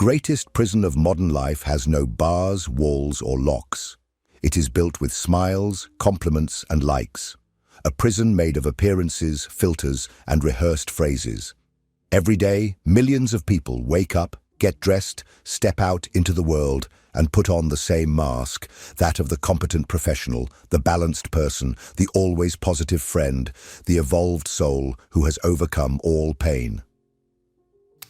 greatest prison of modern life has no bars, walls, or locks. It is built with smiles, compliments, and likes. A prison made of appearances, filters, and rehearsed phrases. Every day, millions of people wake up, get dressed, step out into the world, and put on the same mask, that of the competent professional, the balanced person, the always positive friend, the evolved soul who has overcome all pain.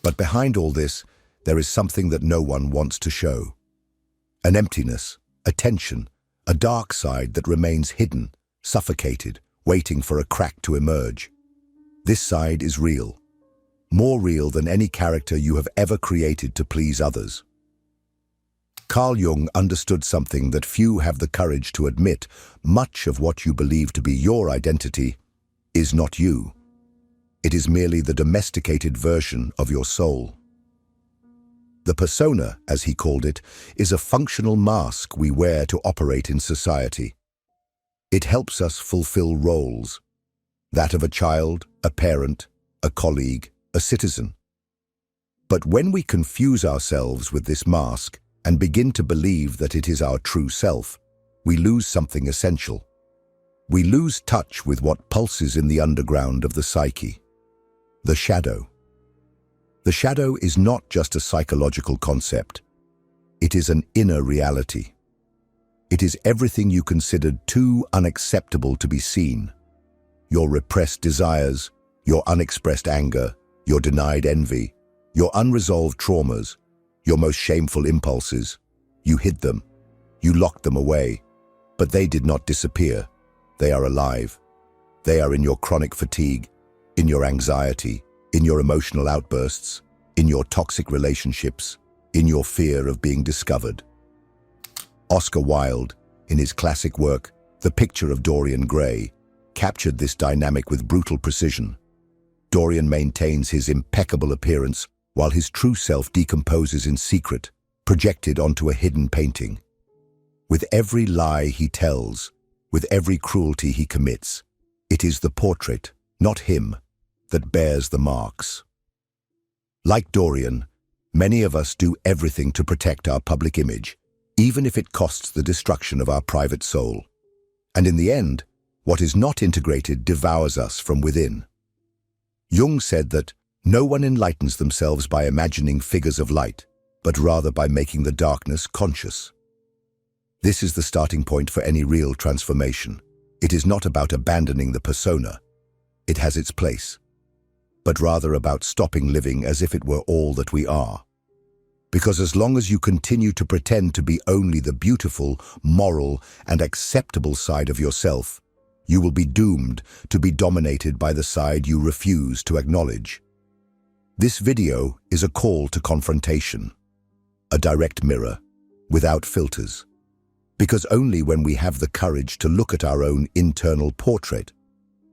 But behind all this, there is something that no one wants to show. An emptiness, a tension, a dark side that remains hidden, suffocated, waiting for a crack to emerge. This side is real. More real than any character you have ever created to please others. Carl Jung understood something that few have the courage to admit. Much of what you believe to be your identity is not you. It is merely the domesticated version of your soul. The persona, as he called it, is a functional mask we wear to operate in society. It helps us fulfill roles, that of a child, a parent, a colleague, a citizen. But when we confuse ourselves with this mask and begin to believe that it is our true self, we lose something essential. We lose touch with what pulses in the underground of the psyche. The shadow. The shadow is not just a psychological concept. It is an inner reality. It is everything you considered too unacceptable to be seen. Your repressed desires, your unexpressed anger, your denied envy, your unresolved traumas, your most shameful impulses. You hid them. You locked them away. But they did not disappear. They are alive. They are in your chronic fatigue, in your anxiety, in your emotional outbursts, in your toxic relationships, in your fear of being discovered. Oscar Wilde, in his classic work, The Picture of Dorian Gray, captured this dynamic with brutal precision. Dorian maintains his impeccable appearance while his true self decomposes in secret, projected onto a hidden painting. With every lie he tells, with every cruelty he commits, it is the portrait, not him, that bears the marks. Like Dorian, many of us do everything to protect our public image, even if it costs the destruction of our private soul. And in the end, what is not integrated devours us from within. Jung said that no one enlightens themselves by imagining figures of light, but rather by making the darkness conscious. This is the starting point for any real transformation. It is not about abandoning the persona. It has its place, but rather about stopping living as if it were all that we are. Because as long as you continue to pretend to be only the beautiful, moral, and acceptable side of yourself, you will be doomed to be dominated by the side you refuse to acknowledge. This video is a call to confrontation, a direct mirror, without filters. Because only when we have the courage to look at our own internal portrait,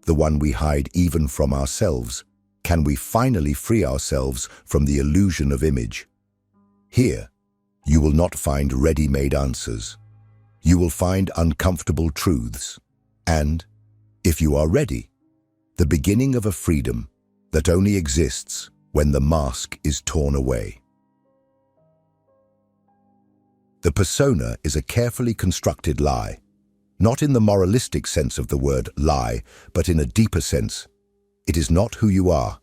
the one we hide even from ourselves, can we finally free ourselves from the illusion of image. Here, you will not find ready-made answers. You will find uncomfortable truths. And, if you are ready, the beginning of a freedom that only exists when the mask is torn away. The persona is a carefully constructed lie, not in the moralistic sense of the word lie, but in a deeper sense. It is not who you are,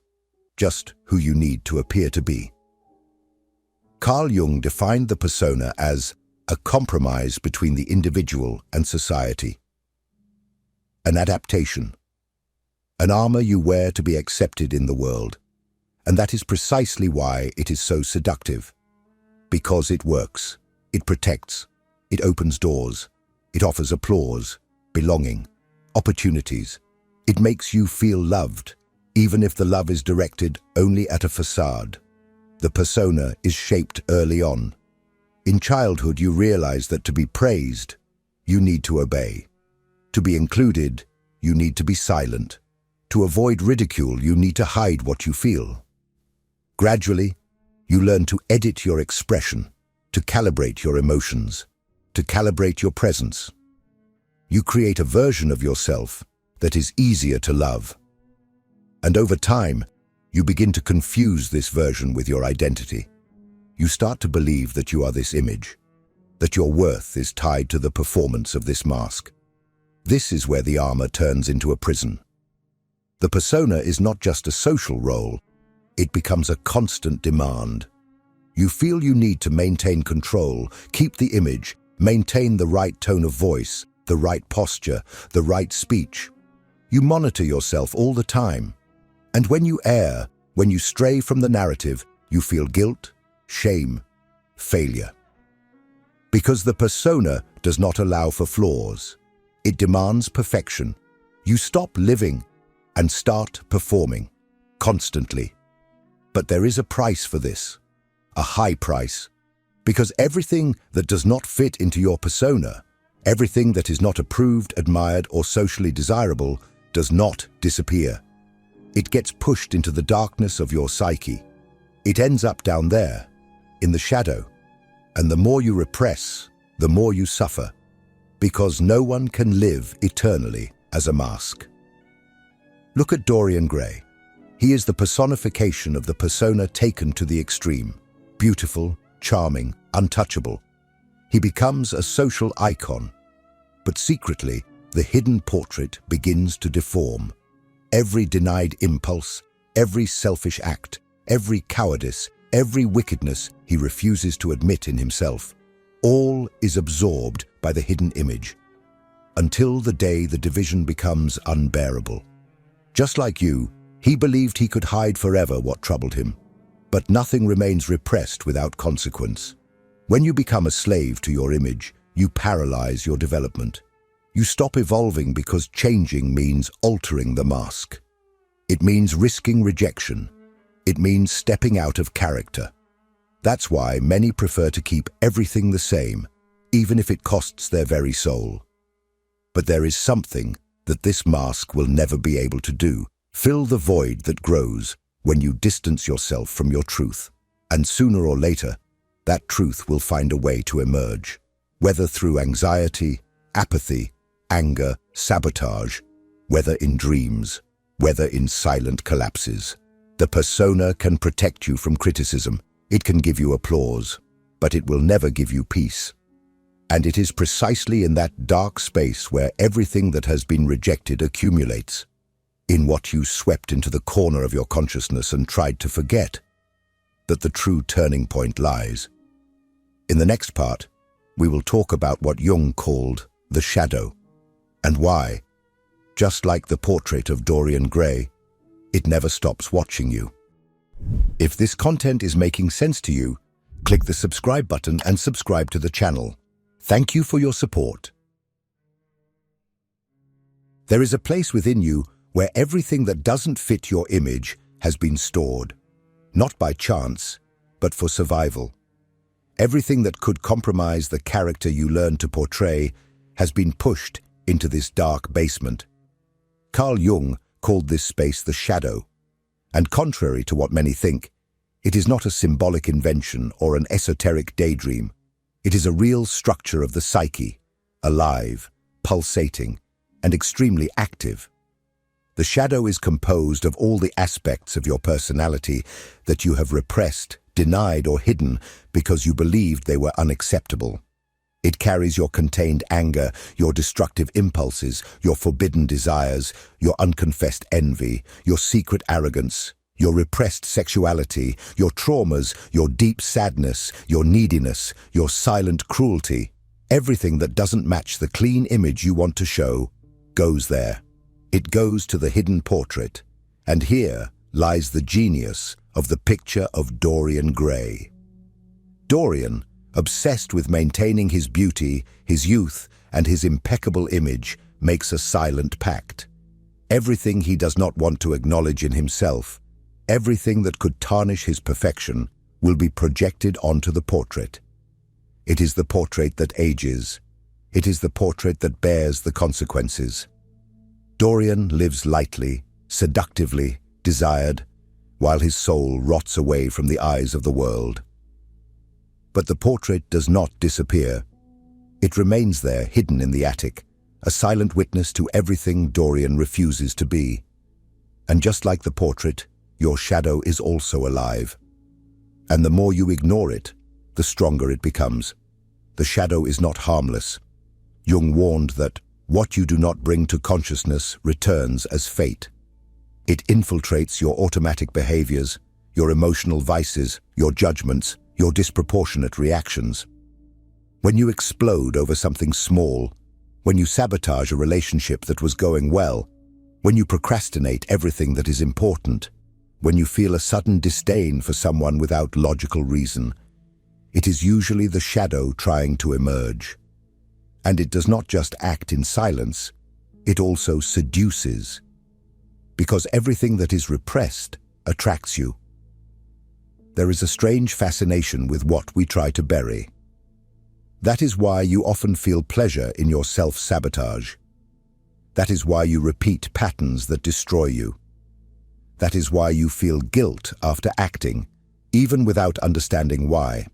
just who you need to appear to be. Carl Jung defined the persona as a compromise between the individual and society. An adaptation, an armor you wear to be accepted in the world. And that is precisely why it is so seductive. Because it works, it protects, it opens doors, it offers applause, belonging, opportunities. It makes you feel loved, even if the love is directed only at a facade. The persona is shaped early on. In childhood, you realize that to be praised, you need to obey. To be included, you need to be silent. To avoid ridicule, you need to hide what you feel. Gradually, you learn to edit your expression, to calibrate your emotions, to calibrate your presence. You create a version of yourself that is easier to love. And over time, you begin to confuse this version with your identity. You start to believe that you are this image, that your worth is tied to the performance of this mask. This is where the armor turns into a prison. The persona is not just a social role, it becomes a constant demand. You feel you need to maintain control, keep the image, maintain the right tone of voice, the right posture, the right speech. You monitor yourself all the time. And when you err, when you stray from the narrative, you feel guilt, shame, failure. Because the persona does not allow for flaws. It demands perfection. You stop living and start performing, constantly. But there is a price for this, a high price. Because everything that does not fit into your persona, everything that is not approved, admired, or socially desirable, does not disappear. It gets pushed into the darkness of your psyche. It ends up down there, in the shadow. And the more you repress, the more you suffer. Because no one can live eternally as a mask. Look at Dorian Gray. He is the personification of the persona taken to the extreme. Beautiful, charming, untouchable. He becomes a social icon. But secretly, the hidden portrait begins to deform. Every denied impulse, every selfish act, every cowardice, every wickedness he refuses to admit in himself. All is absorbed by the hidden image, until the day the division becomes unbearable. Just like you, he believed he could hide forever what troubled him. But nothing remains repressed without consequence. When you become a slave to your image, you paralyze your development. You stop evolving because changing means altering the mask. It means risking rejection. It means stepping out of character. That's why many prefer to keep everything the same, even if it costs their very soul. But there is something that this mask will never be able to do. Fill the void that grows when you distance yourself from your truth. And sooner or later, that truth will find a way to emerge, whether through anxiety, apathy, anger, sabotage, whether in dreams, whether in silent collapses. The persona can protect you from criticism. It can give you applause, but it will never give you peace. And it is precisely in that dark space where everything that has been rejected accumulates, in what you swept into the corner of your consciousness and tried to forget, that the true turning point lies. In the next part, we will talk about what Jung called the shadow, and why, just like the portrait of Dorian Gray, it never stops watching you. If this content is making sense to you, click the subscribe button and subscribe to the channel. Thank you for your support. There is a place within you where everything that doesn't fit your image has been stored, not by chance, but for survival. Everything that could compromise the character you learn to portray has been pushed into this dark basement. Carl Jung called this space the shadow, and contrary to what many think, it is not a symbolic invention or an esoteric daydream. It is a real structure of the psyche, alive, pulsating, and extremely active. The shadow is composed of all the aspects of your personality that you have repressed, denied, or hidden because you believed they were unacceptable. It carries your contained anger, your destructive impulses, your forbidden desires, your unconfessed envy, your secret arrogance, your repressed sexuality, your traumas, your deep sadness, your neediness, your silent cruelty. Everything that doesn't match the clean image you want to show goes there. It goes to the hidden portrait, and here lies the genius of the Picture of Dorian Gray. Dorian, obsessed with maintaining his beauty, his youth, and his impeccable image, makes a silent pact. Everything he does not want to acknowledge in himself, everything that could tarnish his perfection, will be projected onto the portrait. It is the portrait that ages. It is the portrait that bears the consequences. Dorian lives lightly, seductively, desired, while his soul rots away from the eyes of the world. But the portrait does not disappear. It remains there, hidden in the attic, a silent witness to everything Dorian refuses to be. And just like the portrait, your shadow is also alive. And the more you ignore it, the stronger it becomes. The shadow is not harmless. Jung warned that what you do not bring to consciousness returns as fate. It infiltrates your automatic behaviors, your emotional vices, your judgments, your disproportionate reactions. When you explode over something small, when you sabotage a relationship that was going well, when you procrastinate everything that is important, when you feel a sudden disdain for someone without logical reason, it is usually the shadow trying to emerge. And it does not just act in silence, it also seduces. Because everything that is repressed attracts you. There is a strange fascination with what we try to bury. That is why you often feel pleasure in your self-sabotage. That is why you repeat patterns that destroy you. That is why you feel guilt after acting, even without understanding why.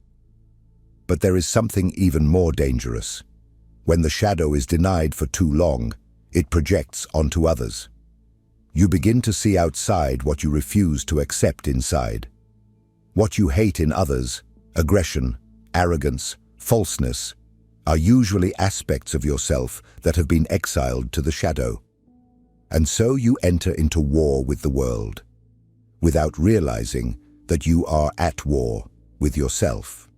But there is something even more dangerous. When the shadow is denied for too long, it projects onto others. You begin to see outside what you refuse to accept inside. What you hate in others, aggression, arrogance, falseness, are usually aspects of yourself that have been exiled to the shadow. And so you enter into war with the world, without realizing that you are at war with yourself.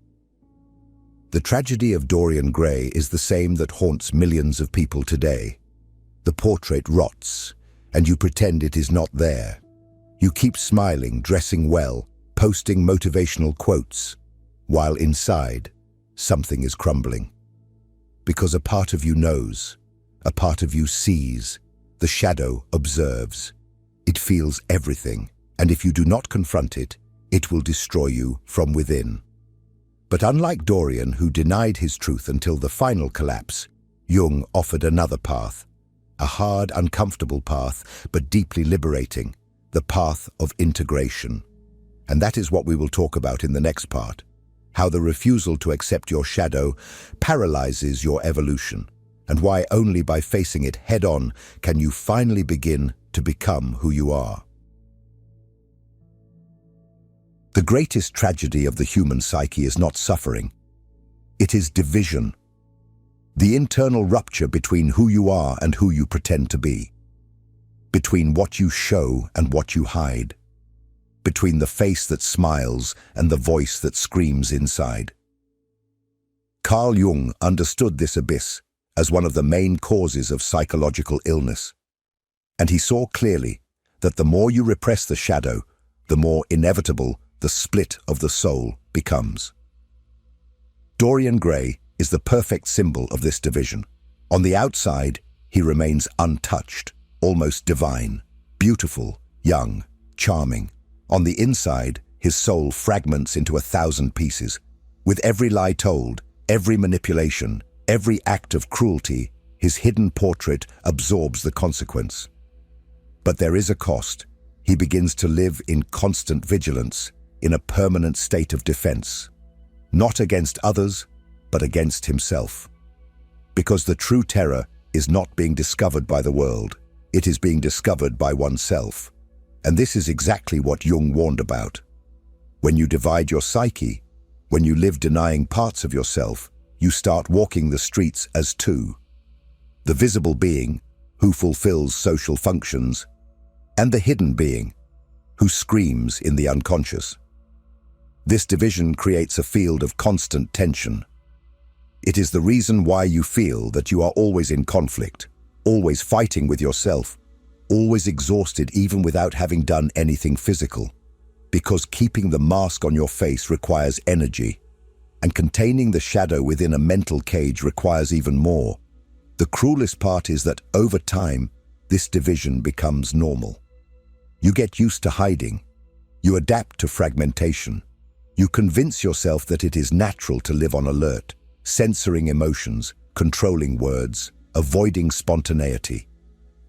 The tragedy of Dorian Gray is the same that haunts millions of people today. The portrait rots, and you pretend it is not there. You keep smiling, dressing well, posting motivational quotes, while inside, something is crumbling. Because a part of you knows, a part of you sees, the shadow observes. It feels everything, and if you do not confront it, it will destroy you from within. But unlike Dorian, who denied his truth until the final collapse, Jung offered another path. A hard, uncomfortable path, but deeply liberating, the path of integration. And that is what we will talk about in the next part. How the refusal to accept your shadow paralyzes your evolution, and why only by facing it head-on can you finally begin to become who you are. The greatest tragedy of the human psyche is not suffering. It is division. The internal rupture between who you are and who you pretend to be. Between what you show and what you hide. Between the face that smiles and the voice that screams inside. Carl Jung understood this abyss as one of the main causes of psychological illness. And he saw clearly that the more you repress the shadow, the more inevitable the split of the soul becomes. Dorian Gray is the perfect symbol of this division. On the outside, he remains untouched, almost divine, beautiful, young, charming. On the inside, his soul fragments into 1,000 pieces. With every lie told, every manipulation, every act of cruelty, his hidden portrait absorbs the consequence. But there is a cost. He begins to live in constant vigilance, in a permanent state of defense, not against others, but against himself. Because the true terror is not being discovered by the world, it is being discovered by oneself. And this is exactly what Jung warned about. When you divide your psyche, when you live denying parts of yourself, you start walking the streets as two. The visible being, who fulfills social functions, and the hidden being, who screams in the unconscious. This division creates a field of constant tension. It is the reason why you feel that you are always in conflict, always fighting with yourself, always exhausted even without having done anything physical. Because keeping the mask on your face requires energy, and containing the shadow within a mental cage requires even more. The cruelest part is that over time, this division becomes normal. You get used to hiding. You adapt to fragmentation. You convince yourself that it is natural to live on alert, censoring emotions, controlling words, avoiding spontaneity.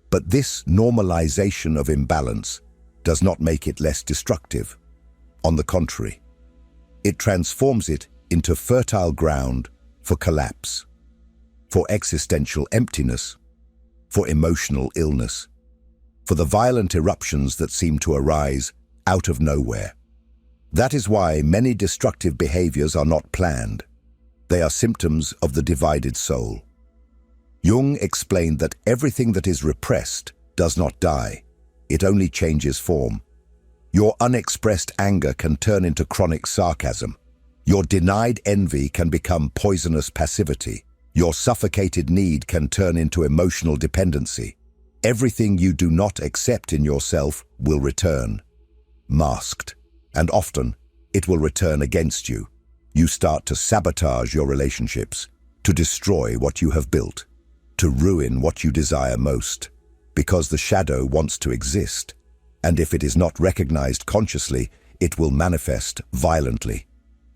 But this normalization of imbalance does not make it less destructive. On the contrary, it transforms it into fertile ground for collapse, for existential emptiness, for emotional illness, for the violent eruptions that seem to arise out of nowhere. That is why many destructive behaviors are not planned. They are symptoms of the divided soul. Jung explained that everything that is repressed does not die. It only changes form. Your unexpressed anger can turn into chronic sarcasm. Your denied envy can become poisonous passivity. Your suffocated need can turn into emotional dependency. Everything you do not accept in yourself will return, masked, and often it will return against you. You start to sabotage your relationships, to destroy what you have built, to ruin what you desire most, because the shadow wants to exist, and if it is not recognized consciously, it will manifest violently.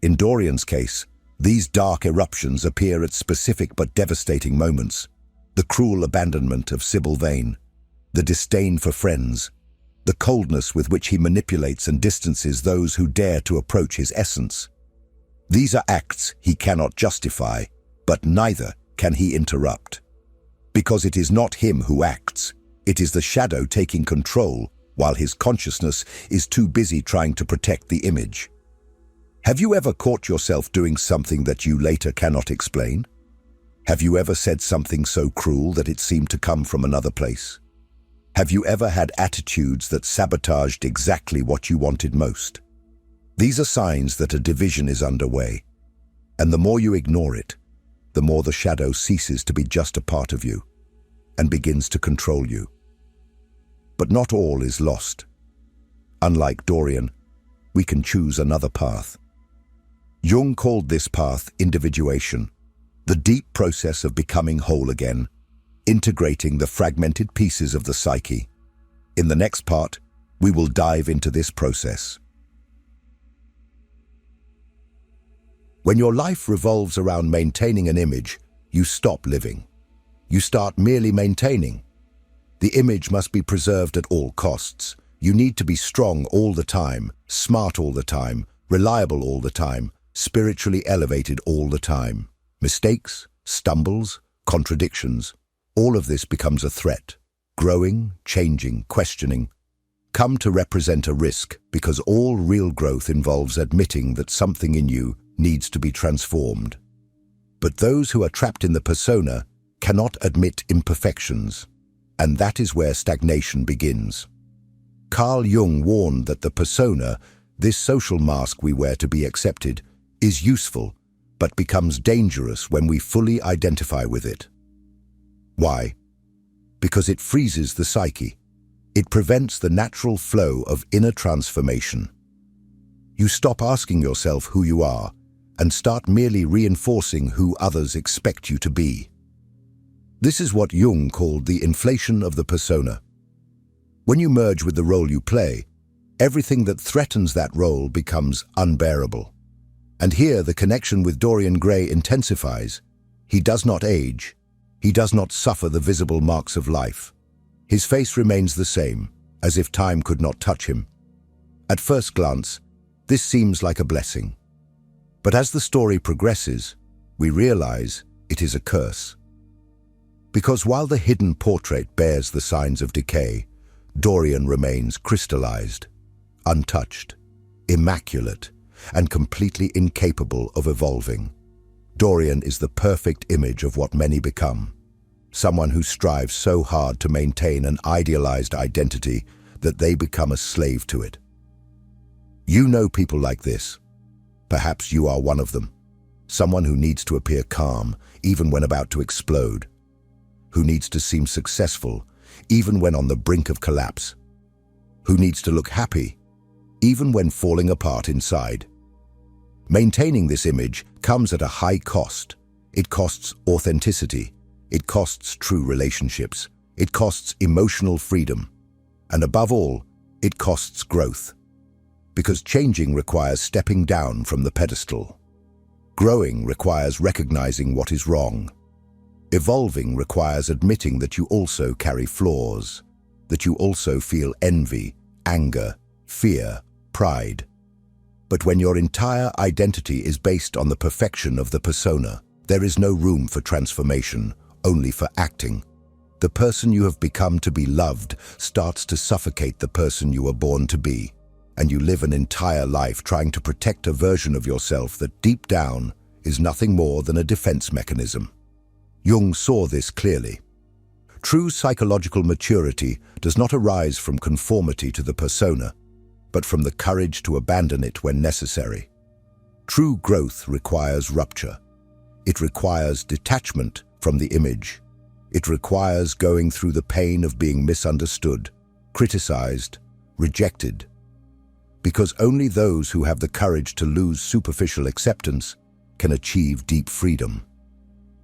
In Dorian's case, these dark eruptions appear at specific but devastating moments. The cruel abandonment of Sybil Vane, the disdain for friends, the coldness with which he manipulates and distances those who dare to approach his essence. These are acts he cannot justify, but neither can he interrupt. Because it is not him who acts, it is the shadow taking control while his consciousness is too busy trying to protect the image. Have you ever caught yourself doing something that you later cannot explain? Have you ever said something so cruel that it seemed to come from another place? Have you ever had attitudes that sabotaged exactly what you wanted most? These are signs that a division is underway, and the more you ignore it, the more the shadow ceases to be just a part of you and begins to control you. But not all is lost. Unlike Dorian, we can choose another path. Jung called this path individuation, the deep process of becoming whole again, integrating the fragmented pieces of the psyche. In the next part, we will dive into this process. When your life revolves around maintaining an image, you stop living. You start merely maintaining. The image must be preserved at all costs. You need to be strong all the time, smart all the time, reliable all the time, spiritually elevated all the time. Mistakes, stumbles, contradictions, all of this becomes a threat. Growing, changing, questioning come to represent a risk because all real growth involves admitting that something in you needs to be transformed. But those who are trapped in the persona cannot admit imperfections, and that is where stagnation begins. Carl Jung warned that the persona, this social mask we wear to be accepted, is useful, but becomes dangerous when we fully identify with it. Why? Because it freezes the psyche. It prevents the natural flow of inner transformation. You stop asking yourself who you are and start merely reinforcing who others expect you to be. This is what Jung called the inflation of the persona. When you merge with the role you play, everything that threatens that role becomes unbearable. And here the connection with Dorian Gray intensifies. He does not age. He does not suffer the visible marks of life. His face remains the same, as if time could not touch him. At first glance, this seems like a blessing. But as the story progresses, we realize it is a curse. Because while the hidden portrait bears the signs of decay, Dorian remains crystallized, untouched, immaculate, and completely incapable of evolving. Dorian is the perfect image of what many become. Someone who strives so hard to maintain an idealized identity that they become a slave to it. You know people like this. Perhaps you are one of them. Someone who needs to appear calm, even when about to explode. Who needs to seem successful, even when on the brink of collapse. Who needs to look happy, even when falling apart inside. Maintaining this image comes at a high cost. It costs authenticity. It costs true relationships. It costs emotional freedom. And above all, it costs growth. Because changing requires stepping down from the pedestal. Growing requires recognizing what is wrong. Evolving requires admitting that you also carry flaws, that you also feel envy, anger, fear, pride. But when your entire identity is based on the perfection of the persona, there is no room for transformation, only for acting. The person you have become to be loved starts to suffocate the person you were born to be. and you live an entire life trying to protect a version of yourself that deep down is nothing more than a defense mechanism. Jung saw this clearly. True psychological maturity does not arise from conformity to the persona, but from the courage to abandon it when necessary. True growth requires rupture. It requires detachment from the image. It requires going through the pain of being misunderstood, criticized, rejected. Because only those who have the courage to lose superficial acceptance can achieve deep freedom.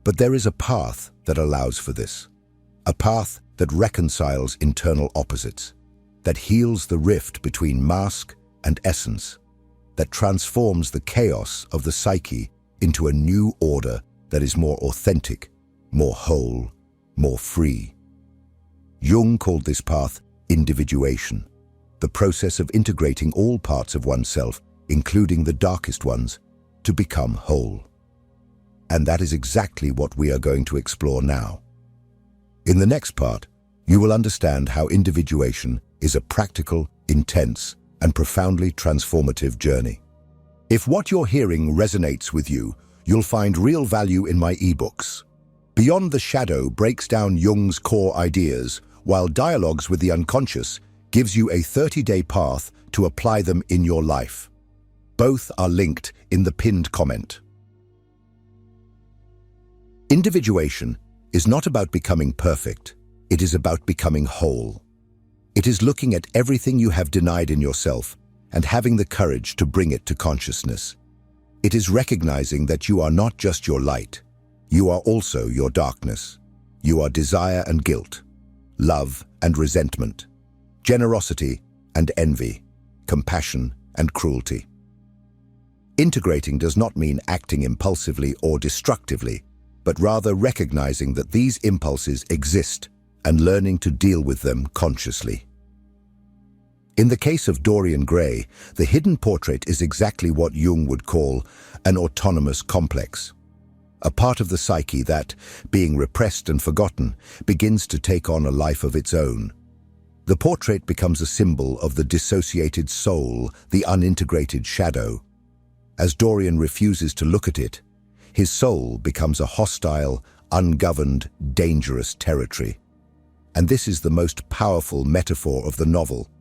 But there is a path that allows for this. A path that reconciles internal opposites, that heals the rift between mask and essence, that transforms the chaos of the psyche into a new order that is more authentic, more whole, more free. Jung called this path individuation, the process of integrating all parts of oneself, including the darkest ones, to become whole. And that is exactly what we are going to explore now. In the next part, you will understand how individuation is a practical, intense, and profoundly transformative journey. If what you're hearing resonates with you, you'll find real value in my ebooks. Beyond the Shadow breaks down Jung's core ideas, while Dialogues with the Unconscious gives you a 30-day path to apply them in your life. Both are linked in the pinned comment. Individuation is not about becoming perfect. It is about becoming whole. It is looking at everything you have denied in yourself and having the courage to bring it to consciousness. It is recognizing that you are not just your light. You are also your darkness. You are desire and guilt, love and resentment, generosity and envy, compassion and cruelty. Integrating does not mean acting impulsively or destructively, but rather recognizing that these impulses exist and learning to deal with them consciously. In the case of Dorian Gray, the hidden portrait is exactly what Jung would call an autonomous complex, a part of the psyche that, being repressed and forgotten, begins to take on a life of its own. The portrait becomes a symbol of the dissociated soul, the unintegrated shadow. As Dorian refuses to look at it, his soul becomes a hostile, ungoverned, dangerous territory. And this is the most powerful metaphor of the novel.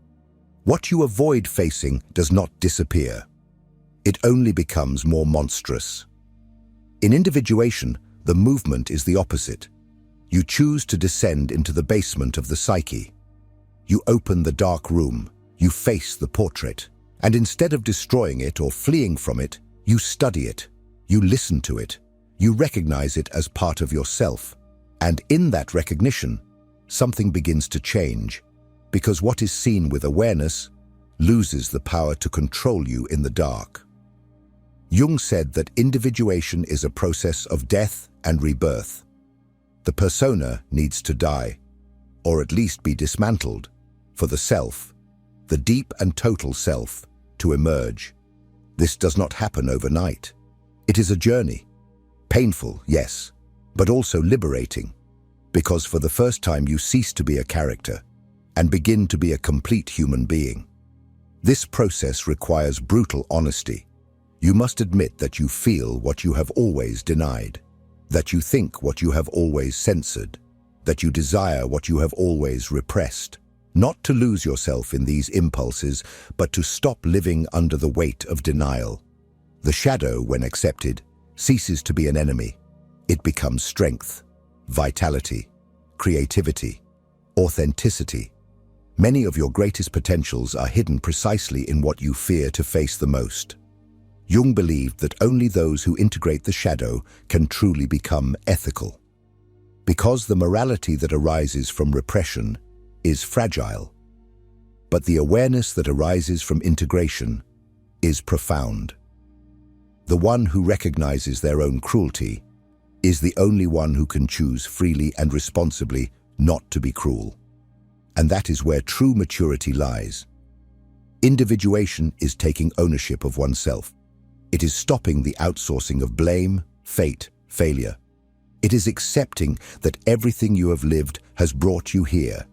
What you avoid facing does not disappear. It only becomes more monstrous. In individuation, the movement is the opposite. You choose to descend into the basement of the psyche. You open the dark room, you face the portrait, and instead of destroying it or fleeing from it, you study it. You listen to it, you recognize it as part of yourself, and in that recognition, something begins to change, because what is seen with awareness loses the power to control you in the dark. Jung said that individuation is a process of death and rebirth. The persona needs to die, or at least be dismantled, for the self, the deep and total self, to emerge. This does not happen overnight. It is a journey. Painful, yes, but also liberating, because for the first time you cease to be a character and begin to be a complete human being. This process requires brutal honesty. You must admit that you feel what you have always denied, that you think what you have always censored, that you desire what you have always repressed. Not to lose yourself in these impulses, but to stop living under the weight of denial. The shadow, when accepted, ceases to be an enemy. It becomes strength, vitality, creativity, authenticity. Many of your greatest potentials are hidden precisely in what you fear to face the most. Jung believed that only those who integrate the shadow can truly become ethical. Because the morality that arises from repression is fragile, but the awareness that arises from integration is profound. The one who recognizes their own cruelty is the only one who can choose freely and responsibly not to be cruel. And that is where true maturity lies. Individuation is taking ownership of oneself. It is stopping the outsourcing of blame, fate, failure. It is accepting that everything you have lived has brought you here,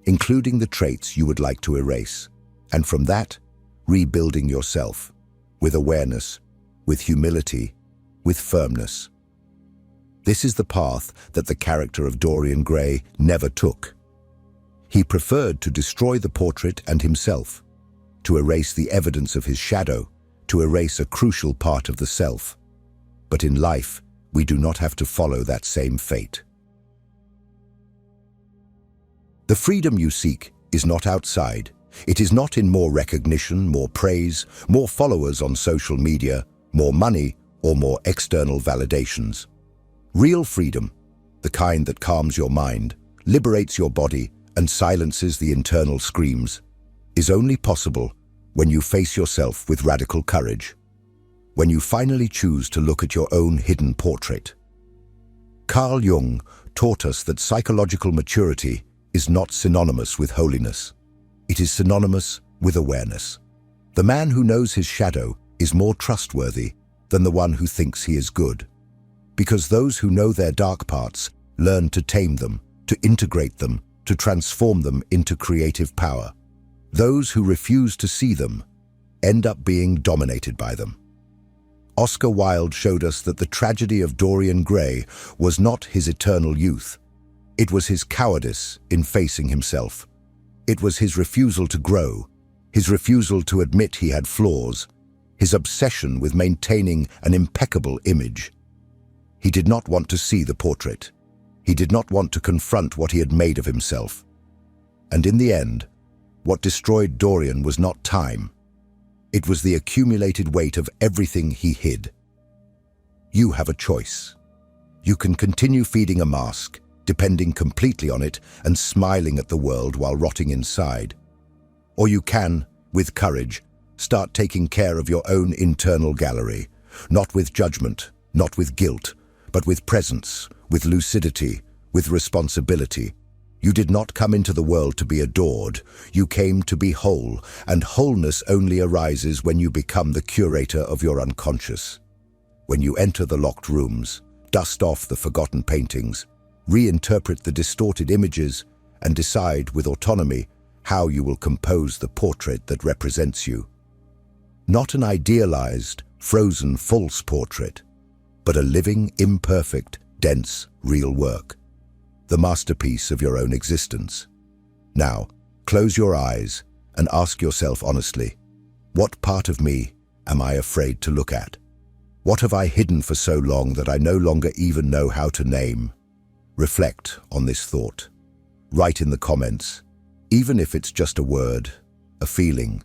including the traits you would like to erase. And from that, rebuilding yourself, with awareness, with humility, with firmness. This is the path that the character of Dorian Gray never took. He preferred to destroy the portrait and himself, to erase the evidence of his shadow, to erase a crucial part of the self. But in life, we do not have to follow that same fate. The freedom you seek is not outside. It is not in more recognition, more praise, more followers on social media, more money, or more external validations. Real freedom, the kind that calms your mind, liberates your body, and silences the internal screams, is only possible when you face yourself with radical courage, when you finally choose to look at your own hidden portrait. Carl Jung taught us that psychological maturity is not synonymous with holiness. It is synonymous with awareness. The man who knows his shadow is more trustworthy than the one who thinks he is good, because those who know their dark parts learn to tame them, to integrate them, to transform them into creative power. Those who refuse to see them end up being dominated by them. Oscar Wilde showed us that the tragedy of Dorian Gray was not his eternal youth. It was his cowardice in facing himself. It was his refusal to grow, his refusal to admit he had flaws, his obsession with maintaining an impeccable image. He did not want to see the portrait. He did not want to confront what he had made of himself. And in the end, what destroyed Dorian was not time. It was the accumulated weight of everything he hid. You have a choice. You can continue feeding a mask, depending completely on it and smiling at the world while rotting inside. Or you can, with courage, start taking care of your own internal gallery, not with judgment, not with guilt, but with presence, with lucidity, with responsibility. You did not come into the world to be adored. You came to be whole, and wholeness only arises when you become the curator of your unconscious. When you enter the locked rooms, dust off the forgotten paintings, reinterpret the distorted images, and decide with autonomy how you will compose the portrait that represents you. Not an idealized, frozen, false portrait, but a living, imperfect, dense, real work. The masterpiece of your own existence. Now, close your eyes and ask yourself honestly, what part of me am I afraid to look at? What have I hidden for so long that I no longer even know how to name? Reflect on this thought. Write in the comments, even if it's just a word, a feeling,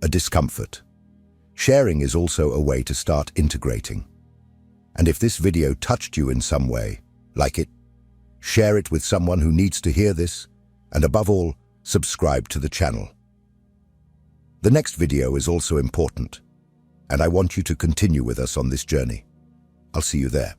a discomfort. Sharing is also a way to start integrating. And if this video touched you in some way, like it, share it with someone who needs to hear this, and above all, subscribe to the channel. The next video is also important, and I want you to continue with us on this journey. I'll see you there.